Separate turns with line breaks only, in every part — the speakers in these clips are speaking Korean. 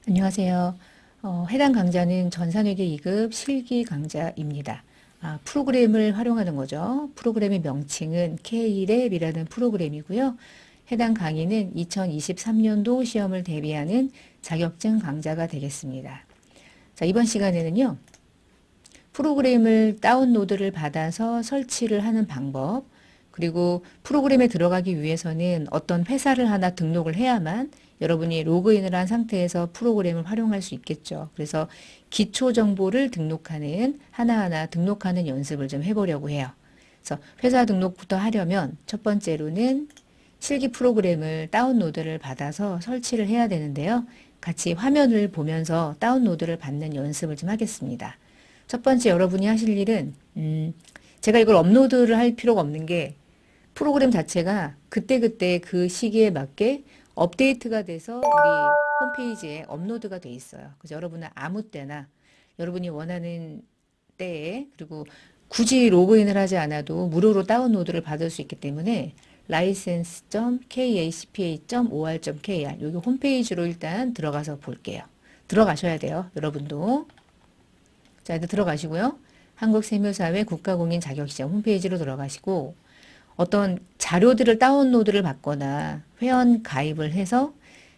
안녕하세요. 해당 강좌는 전산회계 2급 실기 강좌입니다. 프로그램을 활용하는 거죠. 프로그램의 명칭은 K랩이라는 프로그램이고요. 해당 강의는 2023년도 시험을 대비하는 자격증 강좌가 되겠습니다. 자, 이번 시간에는요. 프로그램을 다운로드를 받아서 설치를 하는 방법, 그리고 프로그램에 들어가기 위해서는 어떤 회사를 하나 등록을 해야만 여러분이 로그인을 한 상태에서 프로그램을 활용할 수 있겠죠. 그래서 기초 정보를 등록하는 하나하나 등록하는 연습을 좀 해보려고 해요. 그래서 회사 등록부터 하려면 첫 번째로는 실기 프로그램을 다운로드를 받아서 설치를 해야 되는데요. 같이 화면을 보면서 다운로드를 받는 연습을 좀 하겠습니다. 첫 번째 여러분이 하실 일은 제가 이걸 업로드를 할 필요가 없는 게 프로그램 자체가 그때그때 그 시기에 맞게 업데이트가 돼서 우리 홈페이지에 업로드가 돼 있어요. 그래서 여러분은 아무 때나 여러분이 원하는 때에, 그리고 굳이 로그인을 하지 않아도 무료로 다운로드를 받을 수 있기 때문에 license.kacpa.or.kr 여기 홈페이지로 일단 들어가서 볼게요. 들어가셔야 돼요. 여러분도. 자, 이제 들어가시고요. 한국세무사회 국가공인 자격시험 홈페이지로 들어가시고 어떤 자료들을 다운로드를 받거나 회원 가입을 해서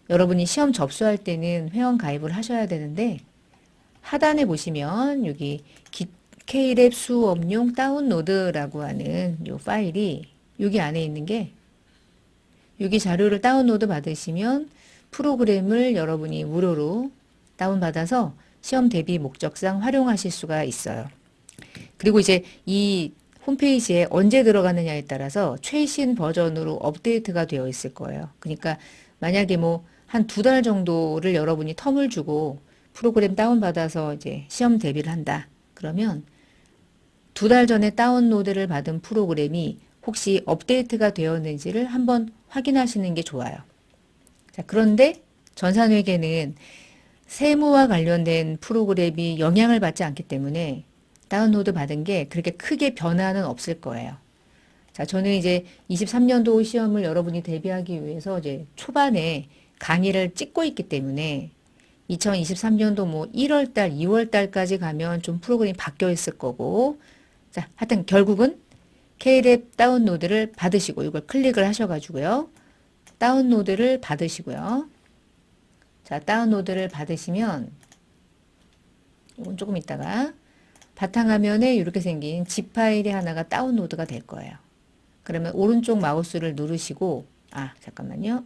여러분이 시험 접수할 때는 회원 가입을 하셔야 되는데 하단에 보시면 여기 K랩 수업용 다운로드라고 하는 이 파일이 여기 안에 있는 게 여기 자료를 다운로드 받으시면 프로그램을 여러분이 무료로 다운받아서 시험 대비 목적상 활용하실 수가 있어요. 그리고 이제 이 홈페이지에 언제 들어가느냐에 따라서 최신 버전으로 업데이트가 되어 있을 거예요. 그러니까 만약에 뭐 한 두 달 정도를 여러분이 텀을 주고 프로그램 다운받아서 이제 시험 대비를 한다. 그러면 두 달 전에 다운로드를 받은 프로그램이 혹시 업데이트가 되었는지를 한번 확인하시는 게 좋아요. 자, 그런데 전산회계는 세무와 관련된 프로그램이 영향을 받지 않기 때문에 다운로드 받은 게 그렇게 크게 변화는 없을 거예요. 자, 저는 이제 23년도 시험을 여러분이 대비하기 위해서 이제 초반에 강의를 찍고 있기 때문에 2023년도 뭐 1월 달, 2월 달까지 가면 좀 프로그램이 바뀌어 있을 거고, 자, 하여튼 결국은 K랩 다운로드를 받으시고 이걸 클릭을 하셔가지고요. 다운로드를 받으시고요. 자, 다운로드를 받으시면 이건 조금 있다가 바탕화면에 이렇게 생긴 zip 파일이 하나가 다운로드가 될 거예요. 그러면 오른쪽 마우스를 누르시고 잠깐만요.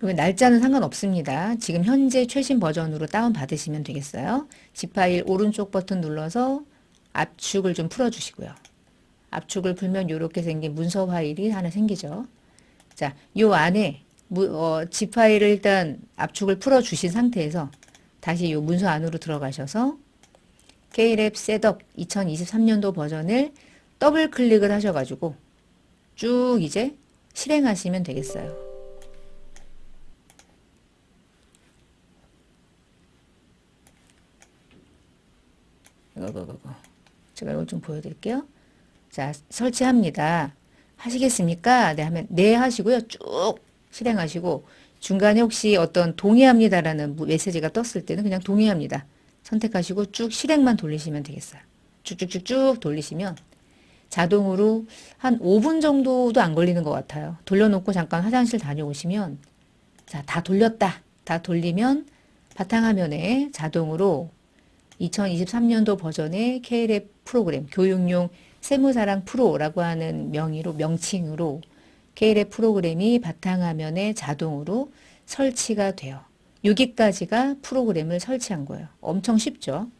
여기 날짜는 상관없습니다. 지금 현재 최신 버전으로 다운받으시면 되겠어요. zip 파일 오른쪽 버튼 눌러서 압축을 좀 풀어주시고요. 압축을 풀면 이렇게 생긴 문서 파일이 하나 생기죠. 자, 요 안에 zip 파일을 일단 압축을 풀어주신 상태에서 다시 요 문서 안으로 들어가셔서 K랩 셋업 2023년도 버전을 더블 클릭을 하셔가지고 쭉 이제 실행하시면 되겠어요. 이거. 제가 이걸 좀 보여드릴게요. 자, 설치합니다. 하시겠습니까? 네 하면 네 하시고요. 쭉 실행하시고 중간에 혹시 어떤 동의합니다라는 메시지가 떴을 때는 그냥 동의합니다. 선택하시고 쭉 실행만 돌리시면 되겠어요. 쭉쭉쭉쭉 돌리시면 자동으로 한 5분 정도도 안 걸리는 것 같아요. 돌려놓고 잠깐 화장실 다녀오시면 자, 다 돌렸다. 다 돌리면 바탕화면에 자동으로 2023년도 버전의 K랩 프로그램 교육용 세무사랑 프로라고 하는 명칭으로 K랩 프로그램이 바탕화면에 자동으로 설치가 돼요. 여기까지가 프로그램을 설치한 거예요. 엄청 쉽죠?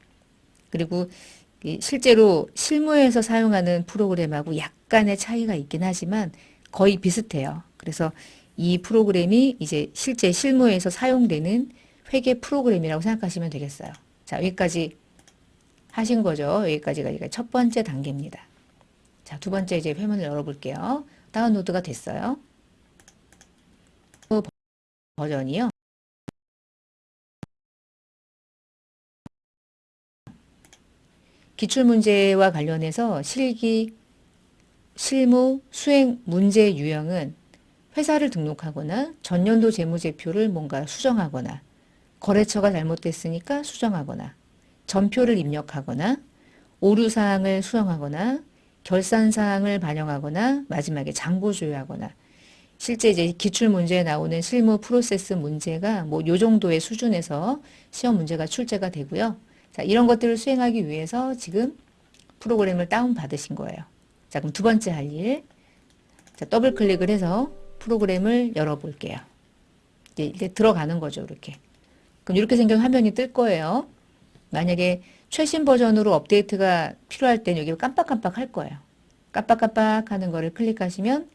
그리고 실제로 실무에서 사용하는 프로그램하고 약간의 차이가 있긴 하지만 거의 비슷해요. 그래서 이 프로그램이 이제 실제 실무에서 사용되는 회계 프로그램이라고 생각하시면 되겠어요. 자, 여기까지 하신 거죠. 여기까지가 첫 번째 단계입니다. 자, 두 번째 이제 회문을 열어볼게요. 다운로드가 됐어요. 버전이요. 기출문제와 관련해서 실무, 수행 문제 유형은 회사를 등록하거나 전년도 재무제표를 뭔가 수정하거나 거래처가 잘못됐으니까 수정하거나, 전표를 입력하거나, 오류사항을 수정하거나, 결산사항을 반영하거나, 마지막에 장부 조회하거나, 실제 이제 기출문제에 나오는 실무 프로세스 문제가 뭐 요 정도의 수준에서 시험 문제가 출제가 되고요. 자, 이런 것들을 수행하기 위해서 지금 프로그램을 다운받으신 거예요. 자, 그럼 두 번째 할 일. 자, 더블 클릭을 해서 프로그램을 열어볼게요. 이제 들어가는 거죠, 이렇게. 그럼 이렇게 생긴 화면이 뜰 거예요. 만약에 최신 버전으로 업데이트가 필요할 땐 여기 깜빡깜빡 할 거예요. 깜빡깜빡 하는 거를 클릭하시면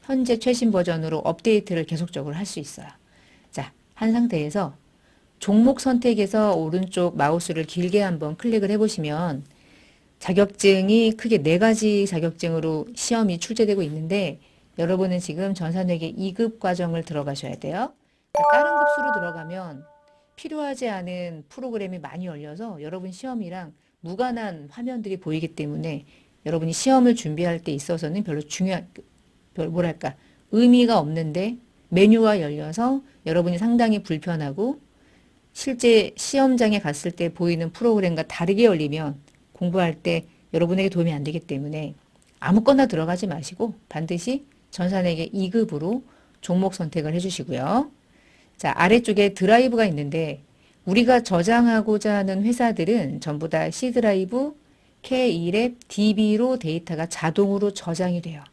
현재 최신 버전으로 업데이트를 계속적으로 할 수 있어요. 자, 한 상태에서 종목 선택에서 오른쪽 마우스를 길게 한번 클릭을 해보시면 자격증이 크게 4가지 자격증으로 시험이 출제되고 있는데 여러분은 지금 전산회계 2급 과정을 들어가셔야 돼요. 다른 급수로 들어가면 필요하지 않은 프로그램이 많이 열려서 여러분 시험이랑 무관한 화면들이 보이기 때문에 여러분이 시험을 준비할 때 있어서는 별로 뭐랄까 의미가 없는데 메뉴가 열려서 여러분이 상당히 불편하고 실제 시험장에 갔을 때 보이는 프로그램과 다르게 열리면 공부할 때 여러분에게 도움이 안 되기 때문에 아무거나 들어가지 마시고 반드시 전산회계 2급으로 종목 선택을 해주시고요. 자, 아래쪽에 드라이브가 있는데 우리가 저장하고자 하는 회사들은 전부 다 C 드라이브, K2랩, DB로 데이터가 자동으로 저장이 돼요.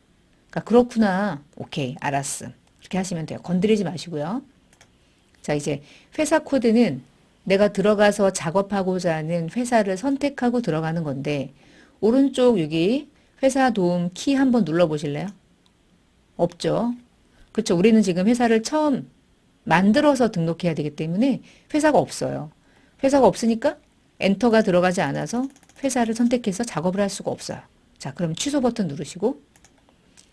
그러니까 그렇구나. 오케이, 알았음. 이렇게 하시면 돼요. 건드리지 마시고요. 자, 이제 회사 코드는 내가 들어가서 작업하고자 하는 회사를 선택하고 들어가는 건데 오른쪽 여기 회사 도움 키 한번 눌러 보실래요? 없죠. 그렇죠. 우리는 지금 회사를 처음 만들어서 등록해야 되기 때문에 회사가 없어요. 회사가 없으니까 엔터가 들어가지 않아서 회사를 선택해서 작업을 할 수가 없어요. 자, 그럼 취소 버튼 누르시고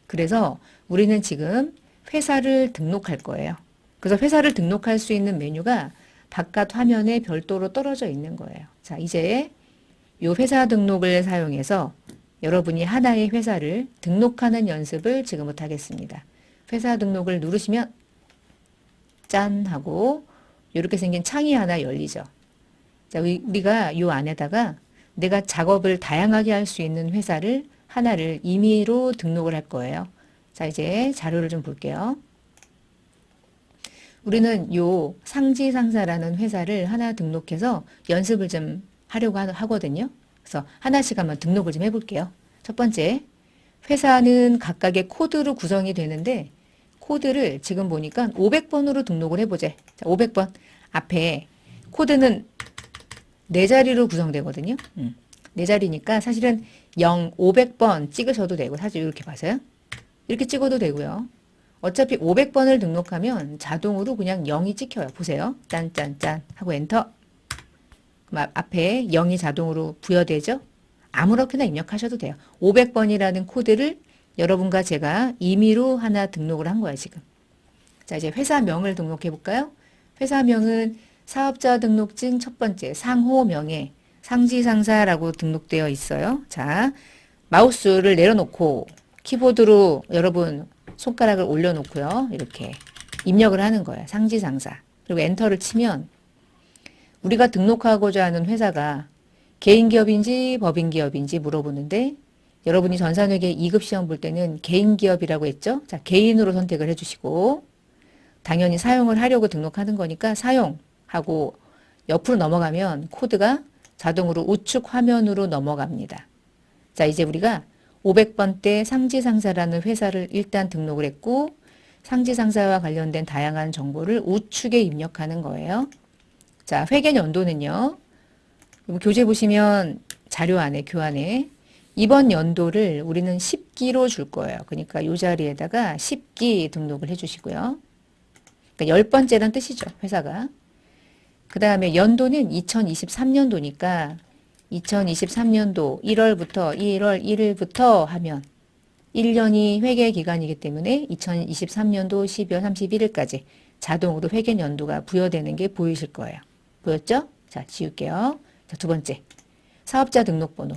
그래서 우리는 지금 회사를 등록할 거예요. 그래서 회사를 등록할 수 있는 메뉴가 바깥 화면에 별도로 떨어져 있는 거예요. 자, 이제 이 회사 등록을 사용해서 여러분이 하나의 회사를 등록하는 연습을 지금부터 하겠습니다. 회사 등록을 누르시면 짠 하고 이렇게 생긴 창이 하나 열리죠. 자, 우리가 이 안에다가 내가 작업을 다양하게 할 수 있는 회사를 하나를 임의로 등록을 할 거예요. 자, 이제 자료를 좀 볼게요. 우리는 요 상지상사라는 회사를 하나 등록해서 연습을 좀 하려고 하거든요. 그래서 하나씩 한번 등록을 좀 해볼게요. 첫 번째, 회사는 각각의 코드로 구성이 되는데 코드를 지금 보니까 500번으로 등록을 해보자. 자, 500번. 앞에 코드는 4자리로 구성되거든요. 4자리니까 사실은 0, 500번 찍으셔도 되고 사실 이렇게 봐서요. 이렇게 찍어도 되고요. 어차피 500번을 등록하면 자동으로 그냥 0이 찍혀요. 보세요. 짠짠짠 하고 엔터. 그럼 앞에 0이 자동으로 부여되죠. 아무렇게나 입력하셔도 돼요. 500번이라는 코드를 여러분과 제가 임의로 하나 등록을 한 거예요, 지금. 자, 이제 회사명을 등록해 볼까요? 회사명은 사업자 등록증 첫 번째 상호명에 상지상사라고 등록되어 있어요. 자, 마우스를 내려놓고 키보드로 여러분 손가락을 올려놓고요. 이렇게 입력을 하는 거예요. 상지상사. 그리고 엔터를 치면 우리가 등록하고자 하는 회사가 개인기업인지 법인기업인지 물어보는데 여러분이 전산회계 2급 시험 볼 때는 개인기업이라고 했죠. 자, 개인으로 선택을 해주시고 당연히 사용을 하려고 등록하는 거니까 사용하고 옆으로 넘어가면 코드가 자동으로 우측 화면으로 넘어갑니다. 자, 이제 우리가 500번대 상지상사라는 회사를 일단 등록을 했고 상지상사와 관련된 다양한 정보를 우측에 입력하는 거예요. 자, 회계연도는요. 교재 보시면 자료 안에 교환에 이번 연도를 우리는 10기로 줄 거예요. 그러니까 이 자리에다가 10기 등록을 해주시고요. 그러니까 10번째란 뜻이죠. 회사가. 그 다음에 연도는 2023년도니까 2023년도 1월부터 1월 1일부터 하면 1년이 회계 기간이기 때문에 2023년도 12월 31일까지 자동으로 회계 연도가 부여되는 게 보이실 거예요. 보였죠? 자, 지울게요. 자, 두 번째. 사업자 등록번호.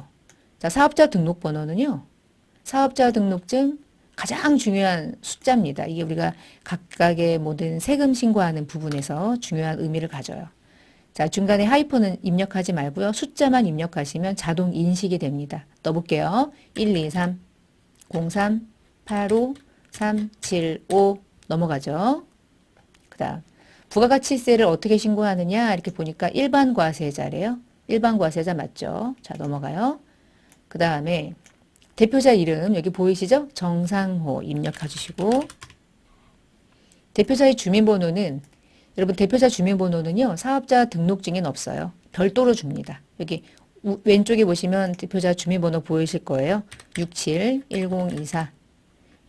자, 사업자 등록번호는요. 사업자 등록증 가장 중요한 숫자입니다. 이게 우리가 각각의 모든 세금 신고하는 부분에서 중요한 의미를 가져요. 자, 중간에 하이픈은 입력하지 말고요. 숫자만 입력하시면 자동 인식이 됩니다. 넣어볼게요. 1, 2, 3, 0, 3, 8, 5, 3, 7, 5 넘어가죠. 그 다음 부가가치세를 어떻게 신고하느냐 이렇게 보니까 일반 과세자래요. 일반 과세자 맞죠? 자, 넘어가요. 그 다음에 대표자 이름 여기 보이시죠? 정상호 입력해 주시고 대표자의 주민번호는 여러분 대표자 주민번호는요. 사업자 등록증엔 없어요. 별도로 줍니다. 여기 왼쪽에 보시면 대표자 주민번호 보이실 거예요. 671024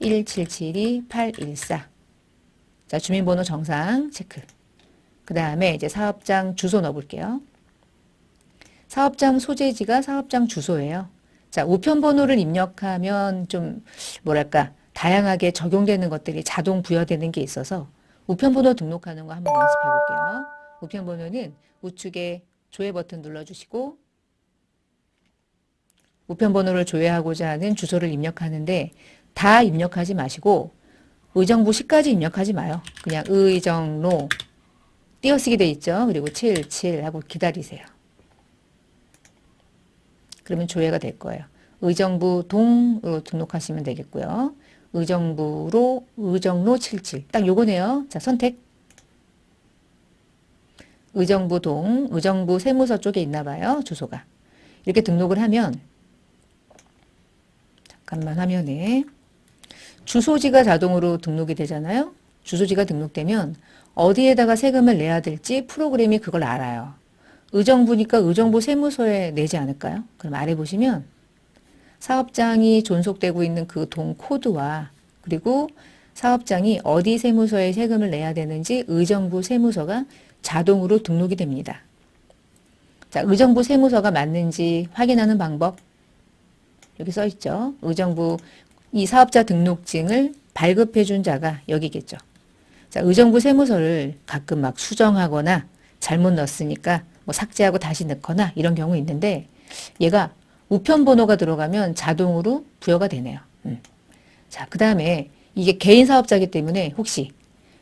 1772-814 자, 주민번호 정상 체크. 그 다음에 이제 사업장 주소 넣어볼게요. 사업장 소재지가 사업장 주소예요. 자, 우편번호를 입력하면 좀 뭐랄까 다양하게 적용되는 것들이 자동 부여되는 게 있어서 우편번호 등록하는 거 한번 연습해 볼게요. 우편번호는 우측에 조회 버튼 눌러주시고 우편번호를 조회하고자 하는 주소를 입력하는데 다 입력하지 마시고 의정부시까지 입력하지 마요. 그냥 의정로 띄어쓰기 돼 있죠. 그리고 77 하고 기다리세요. 그러면 조회가 될 거예요. 의정부 동으로 등록하시면 되겠고요. 의정부로 의정로 77 딱 요거네요. 자, 선택. 의정부 동, 의정부 세무서 쪽에 있나 봐요. 주소가. 이렇게 등록을 하면 잠깐만 화면에 주소지가 자동으로 등록이 되잖아요. 주소지가 등록되면 어디에다가 세금을 내야 될지 프로그램이 그걸 알아요. 의정부니까 의정부 세무서에 내지 않을까요? 그럼 아래 보시면 사업장이 존속되고 있는 그 동 코드와 그리고 사업장이 어디 세무서에 세금을 내야 되는지 의정부 세무서가 자동으로 등록이 됩니다. 자, 의정부 세무서가 맞는지 확인하는 방법 여기 써 있죠. 의정부 이 사업자 등록증을 발급해 준 자가 여기겠죠. 자, 의정부 세무서를 가끔 막 수정하거나 잘못 넣었으니까 뭐 삭제하고 다시 넣거나 이런 경우 있는데 얘가 우편번호가 들어가면 자동으로 부여가 되네요. 자, 그 다음에 이게 개인 사업자이기 때문에 혹시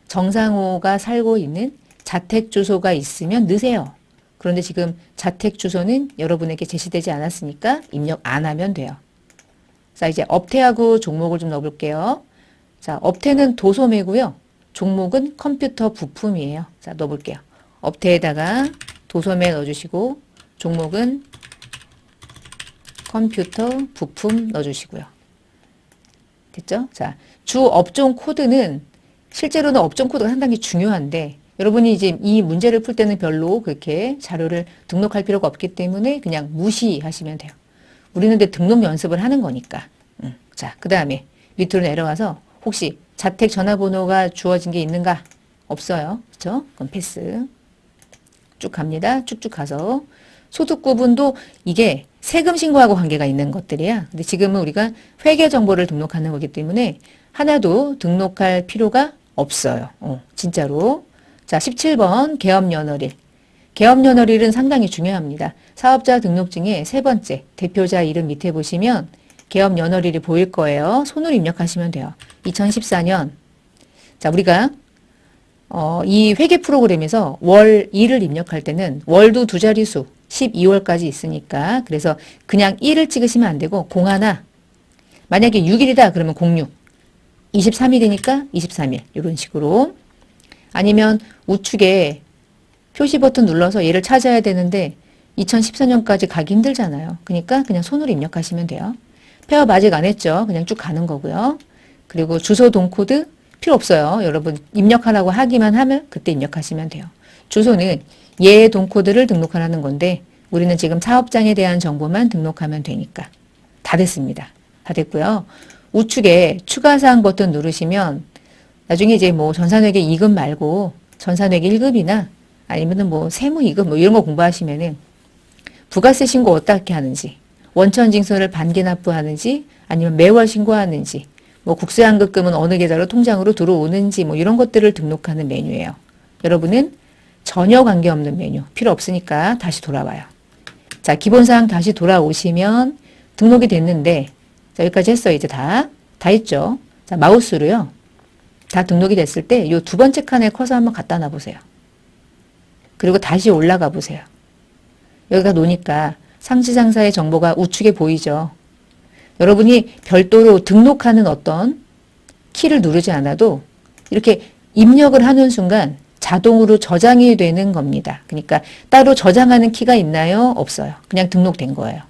정상호가 살고 있는 자택 주소가 있으면 넣으세요. 그런데 지금 자택 주소는 여러분에게 제시되지 않았으니까 입력 안 하면 돼요. 자, 이제 업태하고 종목을 좀 넣어볼게요. 자, 업태는 도소매고요. 종목은 컴퓨터 부품이에요. 자, 넣어볼게요. 업태에다가 도소매 넣어주시고 종목은 컴퓨터 부품 넣어주시고요. 됐죠? 자, 주 업종 코드는 실제로는 업종 코드가 상당히 중요한데 여러분이 이제 이 문제를 풀 때는 별로 그렇게 자료를 등록할 필요가 없기 때문에 그냥 무시하시면 돼요. 우리는 근데 등록 연습을 하는 거니까. 자, 그 다음에 밑으로 내려가서 혹시 자택 전화번호가 주어진 게 있는가? 없어요. 그렇죠? 그럼 패스. 쭉 갑니다. 쭉쭉 가서 소득 구분도 이게 세금 신고하고 관계가 있는 것들이야. 근데 지금은 우리가 회계 정보를 등록하는 거기 때문에 하나도 등록할 필요가 없어요. 진짜로. 자, 17번 개업연월일. 개업연월일은 상당히 중요합니다. 사업자 등록증의 세 번째 대표자 이름 밑에 보시면 개업연월일이 보일 거예요. 손으로 입력하시면 돼요. 2014년. 자, 우리가 이 회계 프로그램에서 월 2를 입력할 때는 월도 두 자릿수 12월까지 있으니까 그래서 그냥 1을 찍으시면 안 되고 01 만약에 6일이다 그러면 06 23일이니까 23일 이런 식으로 아니면 우측에 표시 버튼 눌러서 얘를 찾아야 되는데 2014년까지 가기 힘들잖아요. 그러니까 그냥 손으로 입력하시면 돼요. 폐업 아직 안 했죠. 그냥 쭉 가는 거고요. 그리고 주소 동코드 필요 없어요. 여러분 입력하라고 하기만 하면 그때 입력하시면 돼요. 주소는 얘 동코드를 등록하라는 건데 우리는 지금 사업장에 대한 정보만 등록하면 되니까 다 됐습니다. 다 됐고요. 우측에 추가사항 버튼 누르시면 나중에 이제 뭐 전산회계 2급 말고 전산회계 1급이나 아니면은 뭐 세무 2급 뭐 이런 거 공부하시면은 부가세 신고 어떻게 하는지 원천징수를 반기 납부하는지 아니면 매월 신고하는지 뭐 국세환급금은 어느 계좌로 통장으로 들어오는지 뭐 이런 것들을 등록하는 메뉴예요. 여러분은 전혀 관계없는 메뉴 필요 없으니까 다시 돌아와요. 자, 기본사항 다시 돌아오시면 등록이 됐는데 자, 여기까지 했어요. 이제 다 했죠. 자, 마우스로요. 다 등록이 됐을 때 이 두 번째 칸에 커서 한번 갖다 놔보세요. 그리고 다시 올라가 보세요. 여기가 노니까 상지상사의 정보가 우측에 보이죠. 여러분이 별도로 등록하는 어떤 키를 누르지 않아도 이렇게 입력을 하는 순간 자동으로 저장이 되는 겁니다. 그러니까 따로 저장하는 키가 있나요? 없어요. 그냥 등록된 거예요.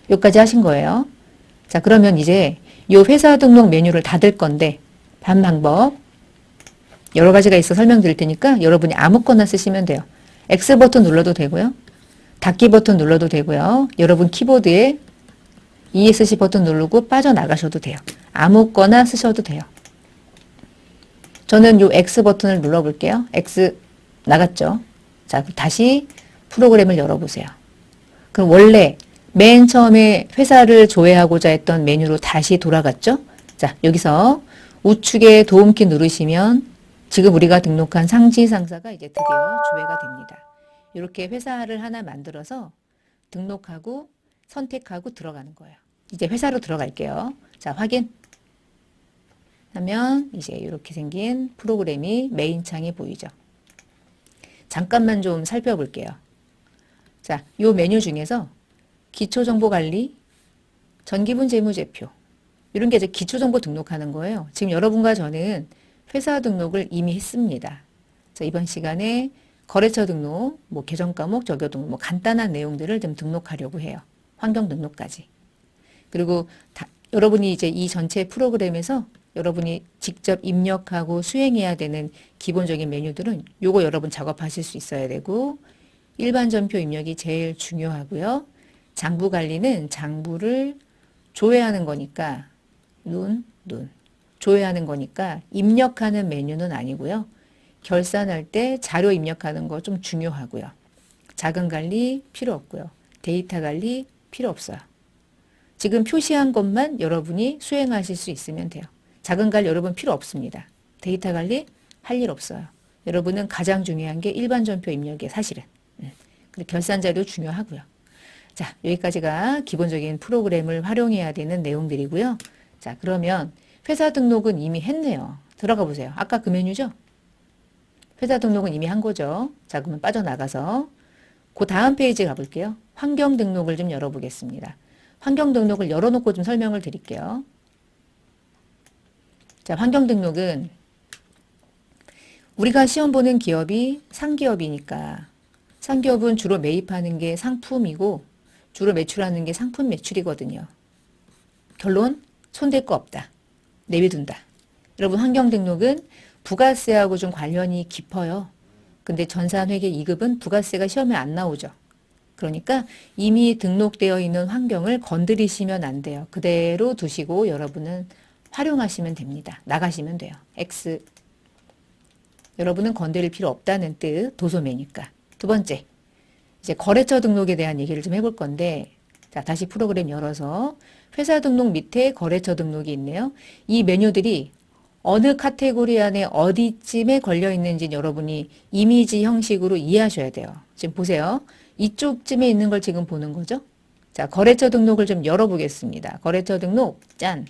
여기까지 하신 거예요. 자, 그러면 이제 이 회사 등록 메뉴를 닫을 건데 반 방법 여러 가지가 있어 설명드릴 테니까 여러분이 아무거나 쓰시면 돼요. X 버튼 눌러도 되고요. 닫기 버튼 눌러도 되고요. 여러분 키보드에 ESC 버튼 누르고 빠져나가셔도 돼요. 아무거나 쓰셔도 돼요. 저는 요 X 버튼을 눌러볼게요. X 나갔죠. 자, 다시 프로그램을 열어보세요. 그럼 원래 맨 처음에 회사를 조회하고자 했던 메뉴로 다시 돌아갔죠. 자, 여기서 우측에 도움키 누르시면 지금 우리가 등록한 상지상사가 이제 드디어 조회가 됩니다. 이렇게 회사를 하나 만들어서 등록하고 선택하고 들어가는 거예요. 이제 회사로 들어갈게요. 자, 확인. 하면 이제 이렇게 생긴 프로그램이 메인 창에 보이죠. 잠깐만 좀 살펴볼게요. 자, 요 메뉴 중에서 기초정보관리, 전기분 재무제표 이런 게 이제 기초정보 등록하는 거예요. 지금 여러분과 저는 회사 등록을 이미 했습니다. 자, 이번 시간에 거래처 등록, 뭐 계정 과목, 적용 등록, 뭐 간단한 내용들을 좀 등록하려고 해요. 환경 등록까지. 그리고 여러분이 이제 이 전체 프로그램에서 여러분이 직접 입력하고 수행해야 되는 기본적인 메뉴들은 요거 여러분 작업하실 수 있어야 되고 일반 전표 입력이 제일 중요하고요. 장부 관리는 장부를 조회하는 거니까 눈. 조회하는 거니까 입력하는 메뉴는 아니고요. 결산할 때 자료 입력하는 거 좀 중요하고요. 자금 관리 필요 없고요. 데이터 관리 필요 없어요. 지금 표시한 것만 여러분이 수행하실 수 있으면 돼요. 자금 관리 여러분 필요 없습니다. 데이터 관리 할 일 없어요. 여러분은 가장 중요한 게 일반 전표 입력이에요. 사실은. 근데 결산 자료 중요하고요. 자, 여기까지가 기본적인 프로그램을 활용해야 되는 내용들이고요. 자, 그러면 회사 등록은 이미 했네요. 들어가 보세요. 아까 그 메뉴죠? 회사 등록은 이미 한 거죠. 자, 그러면 빠져나가서 그 다음 페이지 가볼게요. 환경 등록을 좀 열어보겠습니다. 환경 등록을 열어놓고 좀 설명을 드릴게요. 자, 환경 등록은 우리가 시험 보는 기업이 상기업이니까 상기업은 주로 매입하는 게 상품이고 주로 매출하는 게 상품 매출이거든요. 결론, 손댈 거 없다. 내비둔다. 여러분 환경 등록은 부가세하고 좀 관련이 깊어요. 근데 전산회계 2급은 부가세가 시험에 안 나오죠. 그러니까 이미 등록되어 있는 환경을 건드리시면 안 돼요. 그대로 두시고 여러분은 활용하시면 됩니다. 나가시면 돼요. X. 여러분은 건드릴 필요 없다는 뜻, 도소매니까. 두 번째, 이제 거래처 등록에 대한 얘기를 좀 해볼 건데, 자, 다시 프로그램 열어서 회사 등록 밑에 거래처 등록이 있네요. 이 메뉴들이 어느 카테고리 안에 어디쯤에 걸려 있는지 여러분이 이미지 형식으로 이해하셔야 돼요. 지금 보세요. 이쪽쯤에 있는 걸 지금 보는 거죠. 자, 거래처 등록을 좀 열어보겠습니다. 거래처 등록, 짠.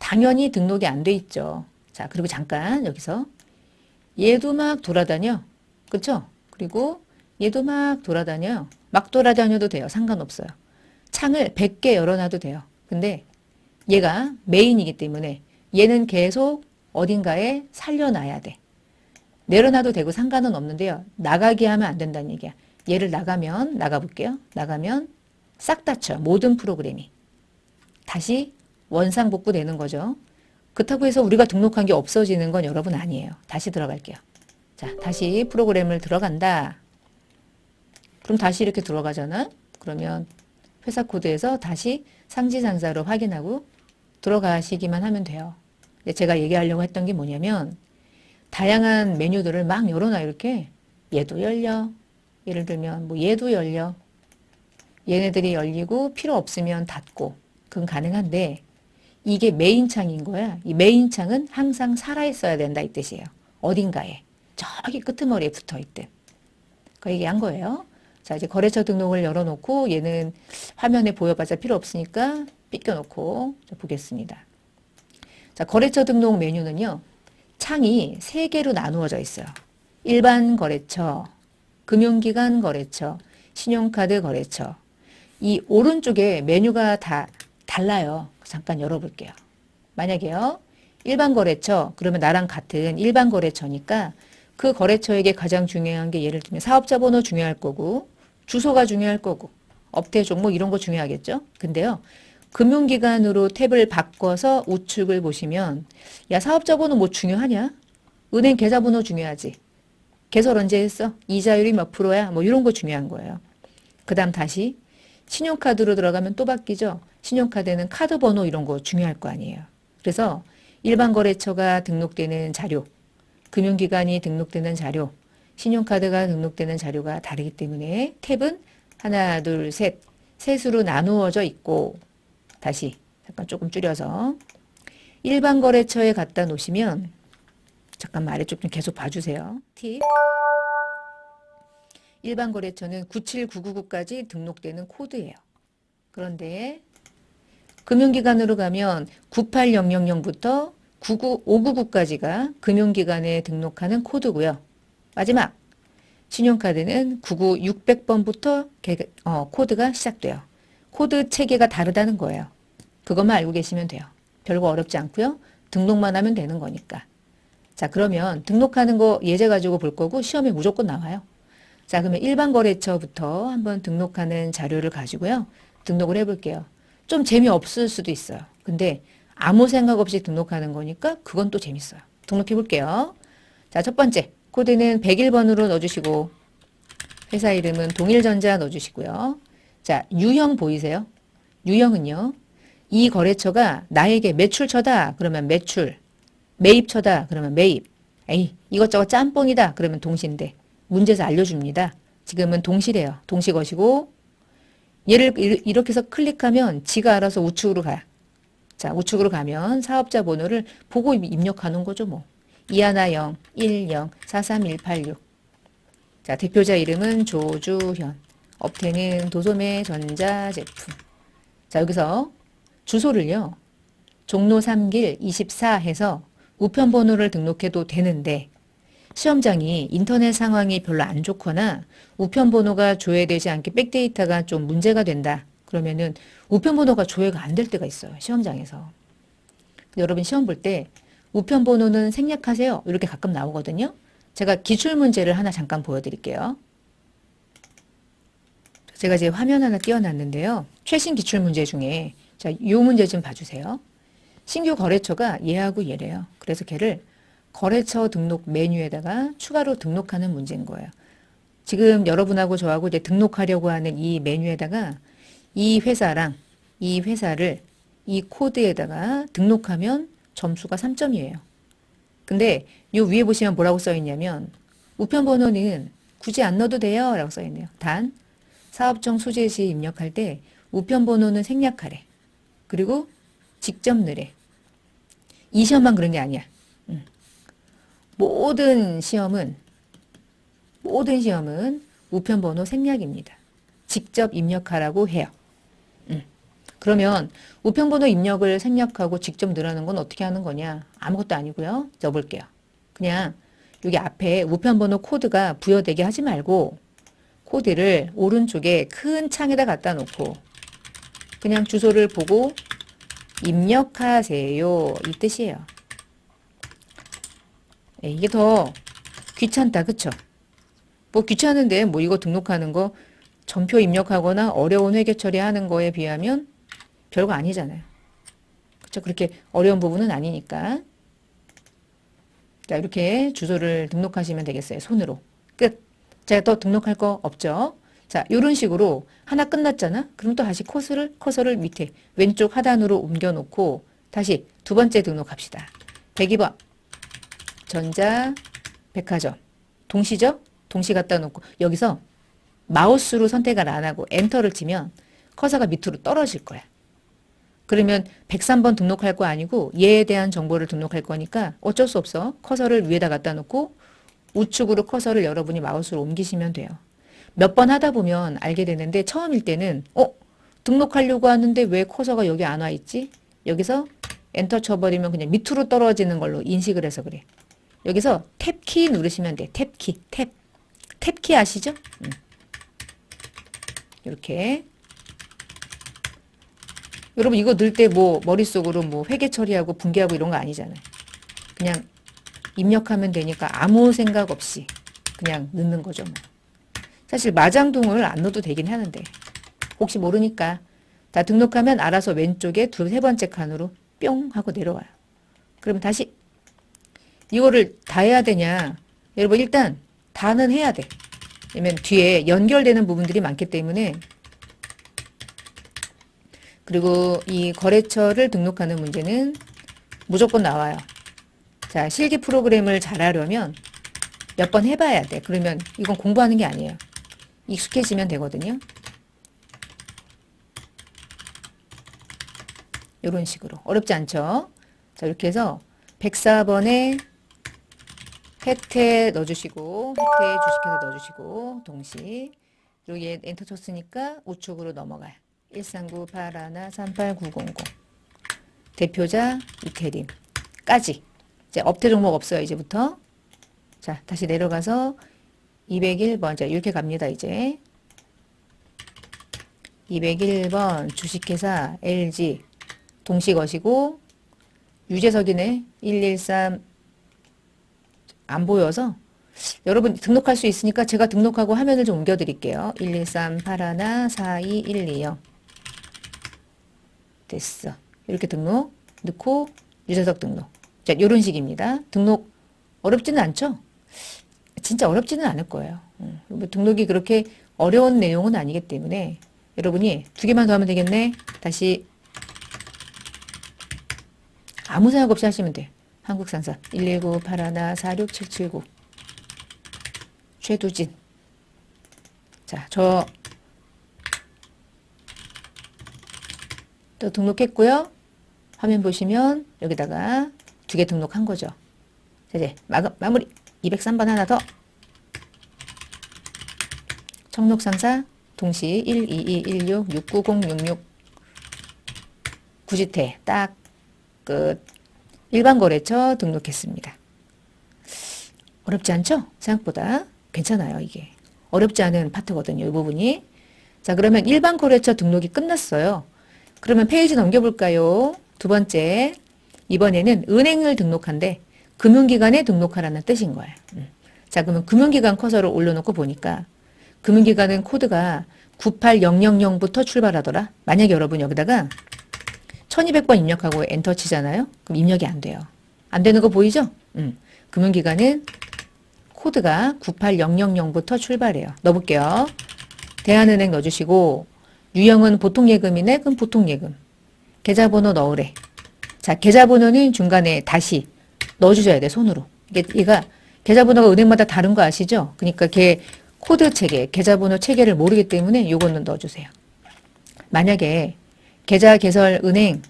당연히 등록이 안 돼 있죠. 자, 그리고 잠깐 여기서 얘도 막 돌아다녀. 그렇죠? 그리고 얘도 막 돌아다녀요. 막 돌아다녀도 돼요. 상관없어요. 창을 100개 열어놔도 돼요. 근데 얘가 메인이기 때문에 얘는 계속 어딘가에 살려놔야 돼. 내려놔도 되고 상관은 없는데요. 나가게 하면 안 된다는 얘기야. 얘를 나가볼게요. 나가면 싹 닫혀요. 모든 프로그램이. 다시 원상복구 되는 거죠. 그렇다고 해서 우리가 등록한 게 없어지는 건 여러분 아니에요. 다시 들어갈게요. 자, 다시 프로그램을 들어간다. 그럼 다시 이렇게 들어가잖아. 그러면 회사 코드에서 다시 상지상사로 확인하고 들어가시기만 하면 돼요. 제가 얘기하려고 했던 게 뭐냐면 다양한 메뉴들을 막 열어놔 이렇게. 얘도 열려. 예를 들면 뭐 얘도 열려. 얘네들이 열리고 필요 없으면 닫고. 그건 가능한데 이게 메인 창인 거야. 이 메인 창은 항상 살아있어야 된다 이 뜻이에요. 어딘가에. 저기 끄트머리에 붙어있든. 그 얘기한 거예요. 자, 이제 거래처 등록을 열어놓고 얘는 화면에 보여봐자 필요 없으니까 삐껴놓고 보겠습니다. 자, 거래처 등록 메뉴는요. 창이 3개로 나누어져 있어요. 일반 거래처, 금융기관 거래처, 신용카드 거래처. 이 오른쪽에 메뉴가 다 달라요. 잠깐 열어볼게요. 만약에요. 일반 거래처, 그러면 나랑 같은 일반 거래처니까 그 거래처에게 가장 중요한 게 예를 들면 사업자 번호 중요할 거고 주소가 중요할 거고 업태 종목 이런 거 중요하겠죠. 근데요. 금융기관으로 탭을 바꿔서 우측을 보시면 야 사업자 번호 뭐 중요하냐? 은행 계좌번호 중요하지. 개설 언제 했어? 이자율이 몇 프로야? 뭐 이런 거 중요한 거예요. 그 다음 다시 신용카드로 들어가면 또 바뀌죠. 신용카드는 카드 번호 이런 거 중요할 거 아니에요. 그래서 일반 거래처가 등록되는 자료, 금융기관이 등록되는 자료, 신용카드가 등록되는 자료가 다르기 때문에 탭은 하나, 둘, 셋, 셋으로 나누어져 있고 다시 잠깐 조금 줄여서 일반 거래처에 갖다 놓으시면 잠깐만 아래쪽 좀 계속 봐주세요. 팁. 일반 거래처는 97999까지 등록되는 코드예요. 그런데 금융기관으로 가면 98000부터 599까지가 금융기관에 등록하는 코드고요. 마지막 신용카드는 99600번부터 코드가 시작돼요. 코드 체계가 다르다는 거예요. 그것만 알고 계시면 돼요. 별거 어렵지 않고요. 등록만 하면 되는 거니까. 자, 그러면 등록하는 거 예제 가지고 볼 거고 시험에 무조건 나와요. 자, 그러면 일반 거래처부터 한번 등록하는 자료를 가지고요. 등록을 해볼게요. 좀 재미없을 수도 있어요. 근데 아무 생각 없이 등록하는 거니까 그건 또 재밌어요. 등록해 볼게요. 자, 첫 번째 코드는 101번으로 넣어주시고 회사 이름은 동일전자 넣어주시고요. 자, 유형 보이세요? 유형은요. 이 거래처가 나에게 매출처다. 그러면 매출. 매입처다. 그러면 매입. 에이, 이것저것 짬뽕이다. 그러면 동시인데 문제에서 알려줍니다. 지금은 동시래요. 동시 것이고 얘를 이렇게 해서 클릭하면 지가 알아서 우측으로 가요. 자, 우측으로 가면 사업자 번호를 보고 입력하는 거죠, 뭐. 210, 10, 43186. 자, 대표자 이름은 조주현. 업태는 도소매 전자제품. 자, 여기서 주소를요. 종로 3길 24 해서 우편번호를 등록해도 되는데 시험장이 인터넷 상황이 별로 안 좋거나 우편번호가 조회되지 않게 백데이터가 좀 문제가 된다. 그러면은 우편번호가 조회가 안 될 때가 있어요. 시험장에서. 여러분 시험 볼 때 우편번호는 생략하세요. 이렇게 가끔 나오거든요. 제가 기출문제를 하나 잠깐 보여드릴게요. 제가 이제 화면 하나 띄워놨는데요. 최신 기출문제 중에 자, 이 문제 좀 봐주세요. 신규 거래처가 얘하고 얘래요. 그래서 걔를 거래처 등록 메뉴에다가 추가로 등록하는 문제인 거예요. 지금 여러분하고 저하고 이제 등록하려고 하는 이 메뉴에다가 이 회사랑 이 회사를 이 코드에다가 등록하면 점수가 3점이에요. 근데 요 위에 보시면 뭐라고 써 있냐면 우편번호는 굳이 안 넣어도 돼요 라고 써 있네요. 단 사업종 소재 시 입력할 때 우편번호는 생략하래. 그리고 직접 넣으래. 이 시험만 그런 게 아니야. 모든 시험은 우편번호 생략입니다. 직접 입력하라고 해요. 그러면 우편번호 입력을 생략하고 직접 넣으라는 건 어떻게 하는 거냐? 아무것도 아니고요. 넣어볼게요. 그냥 여기 앞에 우편번호 코드가 부여되게 하지 말고 코드를 오른쪽에 큰 창에다 갖다 놓고 그냥 주소를 보고 입력하세요. 이 뜻이에요. 네, 이게 더 귀찮다. 그쵸? 뭐 귀찮은데 뭐 이거 등록하는 거 전표 입력하거나 어려운 회계 처리하는 거에 비하면 별거 아니잖아요. 그쵸? 그렇게 어려운 부분은 아니니까. 자, 이렇게 주소를 등록하시면 되겠어요. 손으로. 끝. 제가 또 등록할 거 없죠? 자, 이런 식으로 하나 끝났잖아? 그럼 또 다시 커서를 밑에 왼쪽 하단으로 옮겨놓고 다시 두 번째 등록합시다. 102번. 전자백화점. 동시죠? 동시 갖다 놓고 여기서 마우스로 선택을 안 하고 엔터를 치면 커서가 밑으로 떨어질 거야. 그러면 103번 등록할 거 아니고 얘에 대한 정보를 등록할 거니까 어쩔 수 없어. 커서를 위에다 갖다 놓고 우측으로 커서를 여러분이 마우스로 옮기시면 돼요. 몇 번 하다 보면 알게 되는데 처음일 때는 등록하려고 하는데 왜 커서가 여기 안 와 있지? 여기서 엔터 쳐버리면 그냥 밑으로 떨어지는 걸로 인식을 해서 그래. 여기서 탭키 누르시면 돼. 탭키, 탭키 아시죠? 이렇게. 여러분 이거 넣을 때 뭐 머릿속으로 뭐 회계 처리하고 분개하고 이런 거 아니잖아요. 그냥 입력하면 되니까 아무 생각 없이 그냥 넣는 거죠. 뭐. 사실 마장동을 안 넣어도 되긴 하는데 혹시 모르니까 다 등록하면 알아서 왼쪽에 세 번째 칸으로 뿅 하고 내려와요. 그러면 다시 이거를 다 해야 되냐? 여러분 일단 다는 해야 돼. 왜냐면 뒤에 연결되는 부분들이 많기 때문에. 그리고 이 거래처를 등록하는 문제는 무조건 나와요. 자, 실기 프로그램을 잘하려면 몇 번 해봐야 돼. 그러면 이건 공부하는 게 아니에요. 익숙해지면 되거든요. 이런 식으로. 어렵지 않죠? 자, 이렇게 해서 104번에 혜태 넣어주시고, 혜태 주식회사 넣어주시고, 동시. 그리고 얘 엔터 쳤으니까 우측으로 넘어가요. 139813890. 대표자 이태림까지. 이제 업태 종목 없어요, 이제부터. 자, 다시 내려가서 201번. 자, 이렇게 갑니다, 이제. 201번 주식회사 LG 동시 거시고 유재석이네. 113 안 보여서 여러분 등록할 수 있으니까 제가 등록하고 화면을 좀 옮겨 드릴게요. 113814212요. 됐어. 이렇게 등록 넣고 유재석 등록. 자, 요런 식입니다. 등록 어렵지는 않죠? 진짜 어렵지는 않을 거예요. 등록이 그렇게 어려운 내용은 아니기 때문에 여러분이 2개만 더 하면 되겠네. 다시 아무 생각 없이 하시면 돼. 한국상사 11981467779 최두진. 자, 저 또 등록했고요. 화면 보시면 여기다가 2개 등록한 거죠. 자, 이제 마무리. 203번 하나 더. 청록상사 동시 12216690666 구지태 딱 끝. 일반 거래처 등록했습니다. 어렵지 않죠? 생각보다 괜찮아요, 이게. 어렵지 않은 파트거든요, 이 부분이. 자, 그러면 일반 거래처 등록이 끝났어요. 그러면 페이지 넘겨볼까요? 2번째. 이번에는 은행을 등록한데 금융기관에 등록하라는 뜻인 거예요. 자, 그러면 금융기관 커서를 올려놓고 보니까 금융기관은 코드가 98000부터 출발하더라. 만약에 여러분 여기다가 1200번 입력하고 엔터 치잖아요. 그럼 입력이 안 돼요. 안 되는 거 보이죠? 금융기관은 코드가 98000부터 출발해요. 넣어볼게요. 대한은행 넣어주시고 유형은 보통예금이네. 그럼 보통예금. 계좌번호 넣으래. 자, 계좌번호는 중간에 다시 넣어주셔야 돼, 손으로. 얘가 계좌번호가 은행마다 다른 거 아시죠? 그러니까 걔 코드 체계, 계좌번호 체계를 모르기 때문에 요거는 넣어주세요. 만약에 계좌 개설 은행,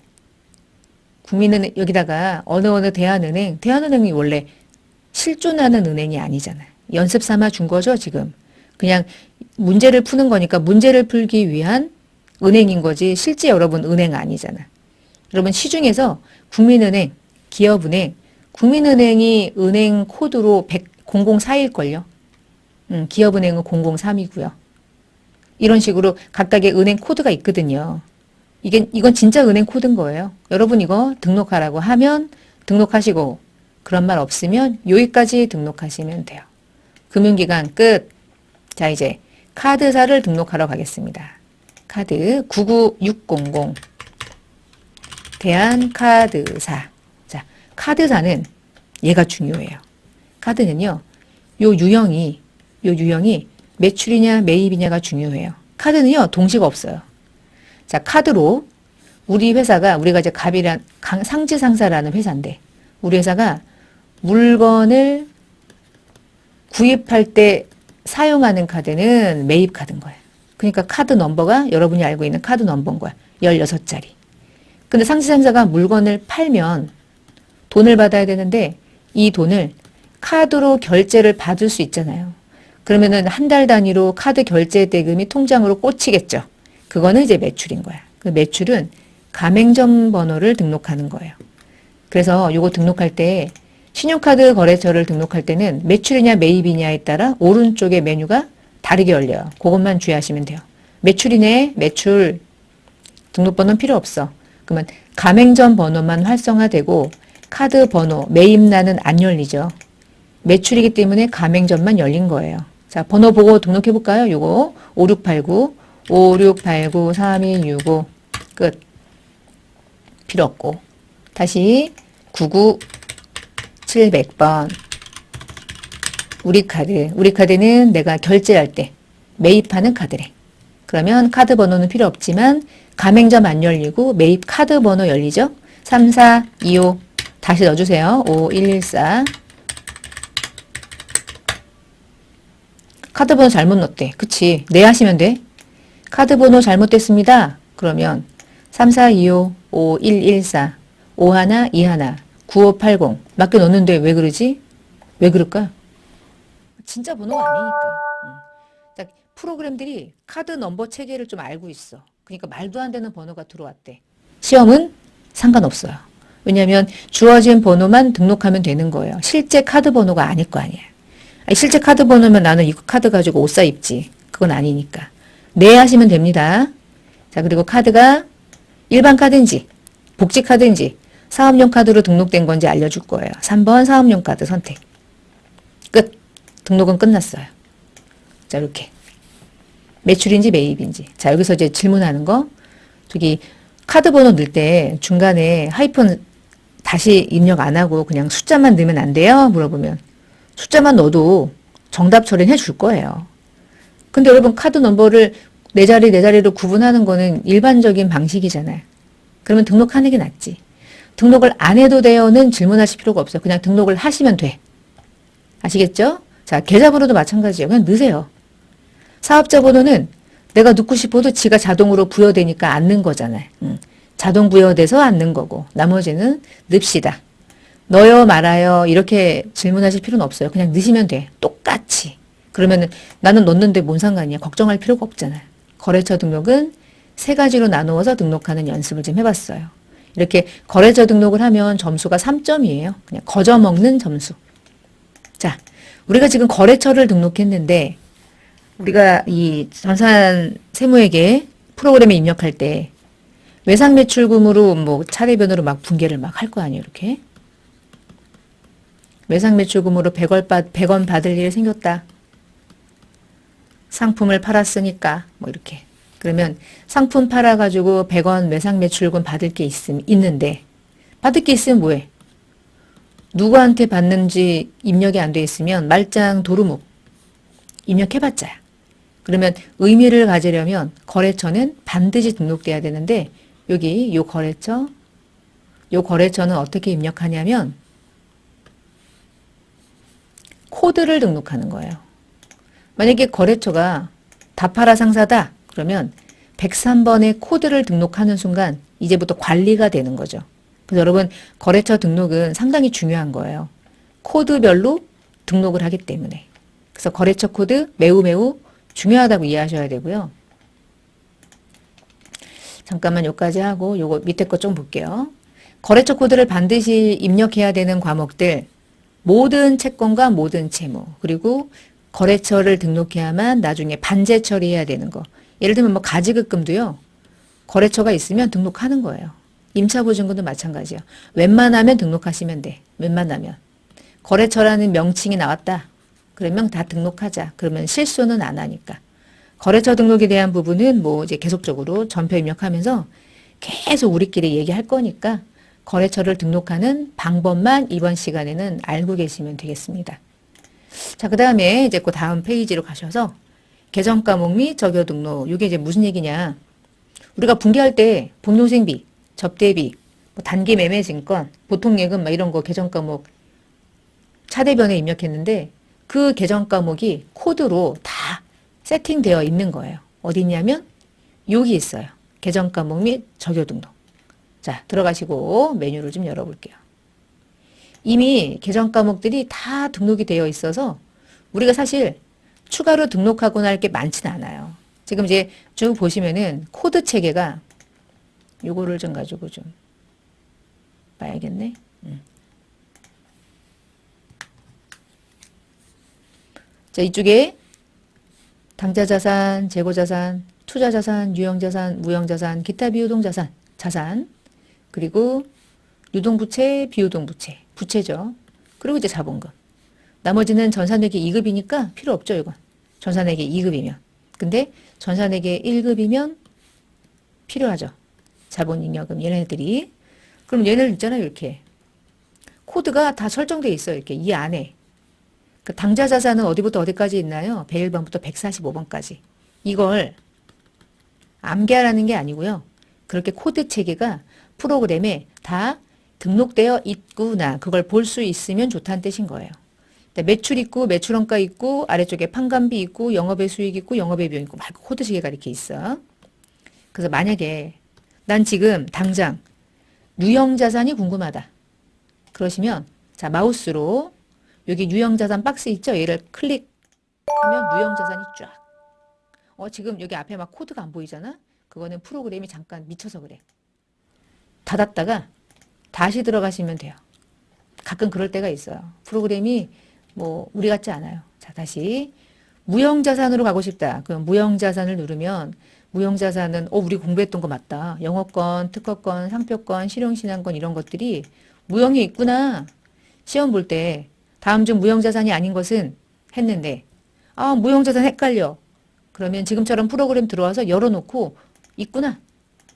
국민은행 여기다가 어느 대한은행이 원래 실존하는 은행이 아니잖아요. 연습 삼아 준 거죠, 지금. 그냥 문제를 푸는 거니까 문제를 풀기 위한 은행인 거지 실제 여러분 은행 아니잖아. 여러분 시중에서 국민은행, 기업은행, 국민은행이 은행 코드로 004일걸요. 기업은행은 003이고요. 이런 식으로 각각의 은행 코드가 있거든요. 이건 진짜 은행 코드인 거예요. 여러분 이거 등록하라고 하면 등록하시고 그런 말 없으면 여기까지 등록하시면 돼요. 금융기관 끝. 자, 이제 카드사를 등록하러 가겠습니다. 카드 99600 대한카드사. 자, 카드사는 얘가 중요해요. 카드는요. 요 유형이 매출이냐 매입이냐가 중요해요. 카드는요. 동시가 없어요. 자, 카드로 우리가 이제 갑이란 상지상사라는 회사인데 우리 회사가 물건을 구입할 때 사용하는 카드는 매입 카드인 거예요. 그러니까 카드 넘버가 여러분이 알고 있는 카드 넘버인 거야. 16자리. 근데 상지상사가 물건을 팔면 돈을 받아야 되는데 이 돈을 카드로 결제를 받을 수 있잖아요. 그러면은 한 달 단위로 카드 결제 대금이 통장으로 꽂히겠죠. 그거는 이제 매출인 거야. 그 매출은 가맹점 번호를 등록하는 거예요. 그래서 요거 등록할 때 신용카드 거래처를 등록할 때는 매출이냐 매입이냐에 따라 오른쪽에 메뉴가 다르게 열려요. 그것만 주의하시면 돼요. 매출이네, 매출. 등록번호는 필요 없어. 그러면 가맹점 번호만 활성화되고 카드 번호, 매입란은 안 열리죠. 매출이기 때문에 가맹점만 열린 거예요. 자, 번호 보고 등록해 볼까요? 요거 5689, 5689, 3265 끝. 필요 없고. 다시 99 700번 우리 카드. 우리 카드는 내가 결제할 때 매입하는 카드래. 그러면 카드 번호는 필요 없지만 가맹점 안 열리고 매입 카드 번호 열리죠? 3425 다시 넣어주세요. 5114 카드 번호 잘못 넣었대. 그치? 네 하시면 돼. 카드 번호 잘못됐습니다. 그러면 3425 5114 51 21 9580 맞게 넣었는데 왜 그러지? 왜 그럴까? 진짜 번호가 아니니까. 자, 프로그램들이 카드 넘버 체계를 좀 알고 있어. 그러니까 말도 안 되는 번호가 들어왔대. 시험은 상관없어요. 왜냐하면 주어진 번호만 등록하면 되는 거예요. 실제 카드 번호가 아닐 거 아니에요. 아니, 실제 카드 번호면 나는 이 카드 가지고 옷 사 입지. 그건 아니니까. 네 하시면 됩니다. 자, 그리고 카드가 일반 카드인지 복지 카드인지 사업용 카드로 등록된 건지 알려줄 거예요. 3번 사업용 카드 선택. 끝. 등록은 끝났어요. 자, 이렇게. 매출인지 매입인지. 자, 여기서 이제 질문하는 거. 저기 카드 번호 넣을 때 중간에 하이픈 다시 입력 안 하고 그냥 숫자만 넣으면 안 돼요? 물어보면 숫자만 넣어도 정답 처리는 해줄 거예요. 근데 여러분 카드 넘버를 네 자리 네 자리로 구분하는 거는 일반적인 방식이잖아요. 그러면 등록하는 게 낫지. 등록을 안 해도 돼요는 질문하실 필요가 없어요. 그냥 등록을 하시면 돼. 아시겠죠? 자, 계좌번호도 마찬가지예요. 그냥 넣으세요. 사업자 번호는 내가 넣고 싶어도 지가 자동으로 부여되니까 안 넣은 거잖아요. 자동 부여돼서 안 넣은 거고 나머지는 넣읍시다. 넣어요 말아요 이렇게 질문하실 필요는 없어요. 그냥 넣으시면 돼. 똑같이. 그러면은 나는 넣었는데 뭔 상관이야. 걱정할 필요가 없잖아요. 거래처 등록은 세 가지로 나누어서 등록하는 연습을 좀 해봤어요. 이렇게 거래처 등록을 하면 점수가 3점이에요. 그냥 거저먹는 점수. 자, 우리가 지금 거래처를 등록했는데 우리가 이 전산 세무회계 프로그램에 입력할 때 외상 매출금으로 뭐 차례변으로 막 분계를 막 할 거 아니에요. 이렇게. 외상 매출금으로 100원 받을 일이 생겼다. 상품을 팔았으니까 뭐 이렇게. 그러면 상품 팔아가지고 100원 외상 매출금 받을 게 있는데 받을 게 있으면 뭐해? 누구한테 받는지 입력이 안 돼 있으면 말짱 도루묵 입력해봤자야. 그러면 의미를 가지려면 거래처는 반드시 등록돼야 되는데 여기 요 거래처는 어떻게 입력하냐면 코드를 등록하는 거예요. 만약에 거래처가 다파라 상사다 그러면 103번의 코드를 등록하는 순간 이제부터 관리가 되는 거죠. 그래서 여러분 거래처 등록은 상당히 중요한 거예요. 코드별로 등록을 하기 때문에. 그래서 거래처 코드 매우 중요하다고 이해하셔야 되고요. 잠깐만 여기까지 하고 요거 밑에 거 좀 볼게요. 거래처 코드를 반드시 입력해야 되는 과목들 모든 채권과 모든 채무 그리고 거래처를 등록해야만 나중에 반제 처리해야 되는 거. 예를 들면 뭐 가지급금도요. 거래처가 있으면 등록하는 거예요. 임차보증금도 마찬가지예요. 웬만하면 등록하시면 돼. 웬만하면. 거래처라는 명칭이 나왔다. 그러면 다 등록하자. 그러면 실수는 안 하니까. 거래처 등록에 대한 부분은 뭐 이제 계속적으로 전표 입력하면서 계속 우리끼리 얘기할 거니까 거래처를 등록하는 방법만 이번 시간에는 알고 계시면 되겠습니다. 자, 그 다음에 이제 그 다음 페이지로 가셔서 계정 과목 및 적용 등록. 이게 이제 무슨 얘기냐. 우리가 분기할 때 본동생비, 접대비, 뭐 단기 매매증권, 보통예금 막 이런 거 계정 과목 차대변에 입력했는데 그 계정 과목이 코드로 다 세팅되어 있는 거예요. 어디 있냐면 여기 있어요. 계정 과목 및 적용 등록. 자, 들어가시고 메뉴를 좀 열어볼게요. 이미 계정 과목들이 다 등록이 되어 있어서 우리가 사실 추가로 등록하거나 할 게 많지는 않아요. 지금 이제 쭉 보시면은 코드 체계가 요거를 좀 가지고 좀 봐야겠네. 자, 이쪽에 당좌자산, 재고자산, 투자자산, 유형자산, 무형자산, 기타 비유동자산, 자산, 그리고 유동부채, 비유동부채, 부채죠. 그리고 이제 자본금. 나머지는 전산회계 2급이니까 필요 없죠, 이건. 전산회계 2급이면. 근데 전산회계 1급이면 필요하죠. 자본잉여금 얘네들이. 그럼 얘네들 있잖아요, 이렇게. 코드가 다 설정되어 있어요, 이렇게. 이 안에. 그 당좌자산은 어디부터 어디까지 있나요? 101번부터 145번까지. 이걸 암기하라는 게 아니고요. 그렇게 코드 체계가 프로그램에 다 등록되어 있구나. 그걸 볼 수 있으면 좋다는 뜻인 거예요. 매출 있고 매출원가 있고 아래쪽에 판관비 있고 영업의 수익 있고 영업의 비용 있고 막 코드 체계가 이렇게 있어. 그래서 만약에 난 지금 당장 유형자산이 궁금하다. 그러시면 자 마우스로 여기 유형자산 박스 있죠? 얘를 클릭하면 유형자산이 쫙. 지금 여기 앞에 막 코드가 안 보이잖아? 그거는 프로그램이 잠깐 미쳐서 그래. 닫았다가 다시 들어가시면 돼요. 가끔 그럴 때가 있어요. 프로그램이 뭐 우리 같지 않아요. 자, 다시 무형자산으로 가고 싶다. 그럼 무형자산을 누르면 무형자산은 우리 공부했던 거 맞다. 영어권, 특허권, 상표권, 실용신한권 이런 것들이 무형이 있구나. 시험 볼 때 다음 중 무형자산이 아닌 것은 했는데 무형자산 헷갈려. 그러면 지금처럼 프로그램 들어와서 열어놓고 있구나.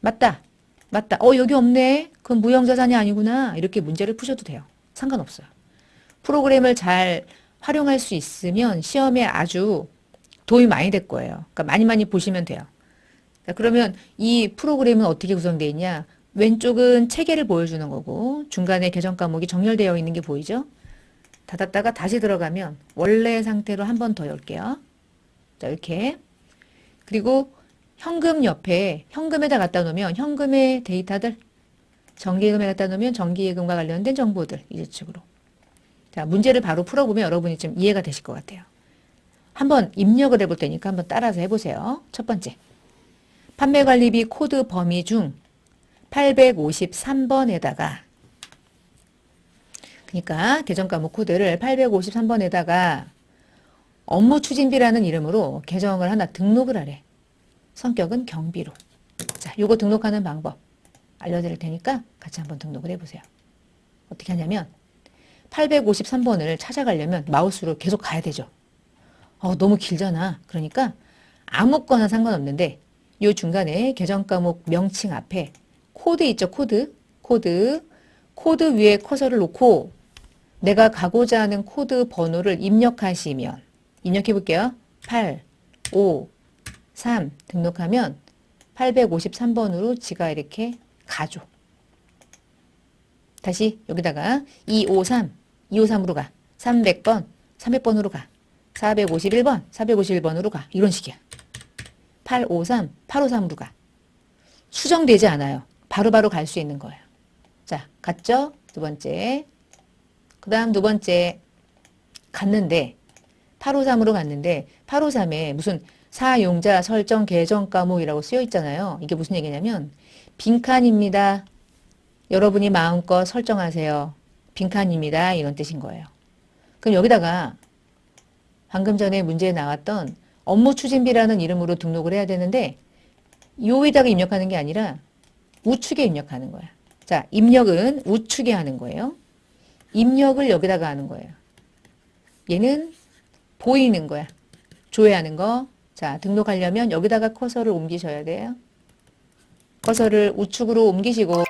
맞다. 맞다. 여기 없네. 그건 무형자산이 아니구나. 이렇게 문제를 푸셔도 돼요. 상관없어요. 프로그램을 잘 활용할 수 있으면 시험에 아주 도움이 많이 될 거예요. 그러니까 많이 보시면 돼요. 자, 그러면 이 프로그램은 어떻게 구성되어 있냐? 왼쪽은 체계를 보여주는 거고 중간에 계정 과목이 정렬되어 있는 게 보이죠? 닫았다가 다시 들어가면 원래 상태로 한 번 더 열게요. 자, 이렇게. 그리고 현금 옆에 현금에다 갖다 놓으면 현금의 데이터들, 정기예금에 갖다 놓으면 정기예금과 관련된 정보들 이쪽으로. 자, 문제를 바로 풀어보면 여러분이 좀 이해가 되실 것 같아요. 한번 입력을 해볼 테니까 한번 따라서 해보세요. 첫 번째. 판매관리비 코드 범위 중 853번에다가 그러니까 계정과목 코드를 853번에다가 업무추진비라는 이름으로 계정을 하나 등록을 하래. 성격은 경비로. 자, 요거 등록하는 방법 알려드릴 테니까 같이 한번 등록을 해보세요. 어떻게 하냐면 853번을 찾아가려면 마우스로 계속 가야 되죠. 너무 길잖아. 그러니까 아무거나 상관없는데 요 중간에 계정과목 명칭 앞에 코드 있죠. 코드 위에 커서를 놓고 내가 가고자 하는 코드 번호를 입력하시면 입력해 볼게요. 8, 5, 3 등록하면 853번으로 지가 이렇게 가죠. 다시 여기다가 253으로 가. 300번, 300번으로 가. 451번, 451번으로 가. 이런 식이야. 853으로 가. 수정되지 않아요. 바로바로 갈 수 있는 거예요. 자, 갔죠? 두 번째. 그 다음 두 번째. 갔는데, 853으로 갔는데, 853에 무슨 사용자 설정 계정 과목이라고 쓰여 있잖아요. 이게 무슨 얘기냐면, 빈칸입니다. 여러분이 마음껏 설정하세요. 빈칸입니다. 이런 뜻인 거예요. 그럼 여기다가 방금 전에 문제에 나왔던 업무추진비라는 이름으로 등록을 해야 되는데 요에다가 입력하는 게 아니라 우측에 입력하는 거야. 자, 입력은 우측에 하는 거예요. 입력을 여기다가 하는 거예요. 얘는 보이는 거야. 조회하는 거. 자, 등록하려면 여기다가 커서를 옮기셔야 돼요. 커서를 우측으로 옮기시고